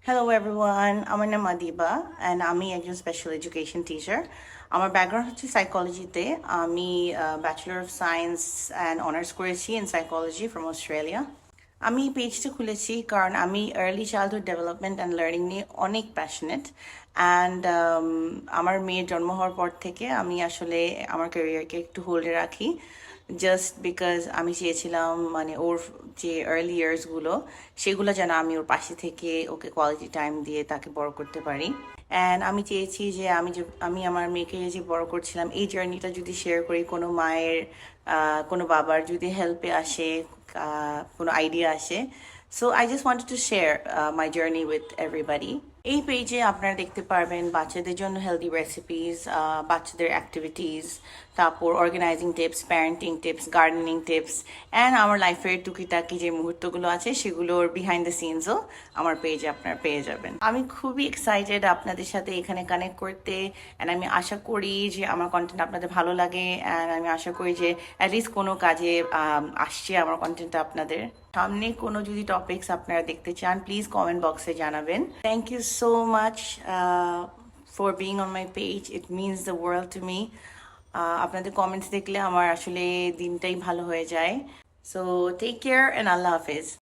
Hello everyone, আমার নাম Adiba and আমি একজন স্পেশাল এডুকেশন টিচার। আমার ব্যাকগ্রাউন্ড হচ্ছে সাইকোলজিতে। আমি bachelor of science and honours করেছি ইন সাইকোলজি ফ্রম অস্ট্রেলিয়া। আমি এই পেজটা খুলেছি কারণ আমি early childhood development and learning নিয়ে অনেক প্যাশনেট অ্যান্ড আমার মেয়ের জন্ম হওয়ার পর থেকে আমি আসলে আমার ক্যারিয়ারকে একটু হোল্ডে রাখি জাস্ট বিকজ আমি চেয়েছিলাম মানে ওর যে আর্লি ইয়ার্সগুলো সেগুলো যেন আমি ওর পাশে থেকে ওকে কোয়ালিটি টাইম দিয়ে তাকে বড় করতে পারি। অ্যান্ড আমি চেয়েছি যে আমি আমার মেয়েকে যে বড় করছিলাম এই জার্নিটা যদি শেয়ার করি কোনো মায়ের কোনো বাবার যদি হেল্পে আসে, কোনো আইডিয়া আসে। So I just wanted to share my journey with everybody. এই পেজে আপনারা দেখতে পারবেন বাচ্চাদের জন্য হেলদি রেসিপিস, বাচ্চাদের অ্যাক্টিভিটিস, তারপর organising tips, parenting tips, gardening tips and আমার লাইফের টুকিটাকি যে মুহূর্তগুলো আছে সেগুলোর বিহাইন্ড দ্য সিনসও আমার পেজে আপনারা পেয়ে যাবেন। আমি খুবই এক্সাইটেড আপনাদের সাথে এখানে কানেক্ট করতে অ্যান্ড আমি আশা করি যে আমার কন্টেন্ট আপনাদের ভালো লাগে অ্যান্ড আমি আশা করি যে অ্যাটলিস্ট কোনো কাজে আসছে আমার কন্টেন্টটা আপনাদের। সামনে কোনো যদি টপিকস আপনারা দেখতে চান প্লিজ কমেন্ট বক্সে জানাবেন। Thank you so much for being on my page, it means the world to me. আপনাদের কমেন্টস দেখলে আমার আসলে দিনটাই ভালো হয়ে যায়। সো টেক কেয়ার অ্যান্ড আল্লাহ হাফেজ।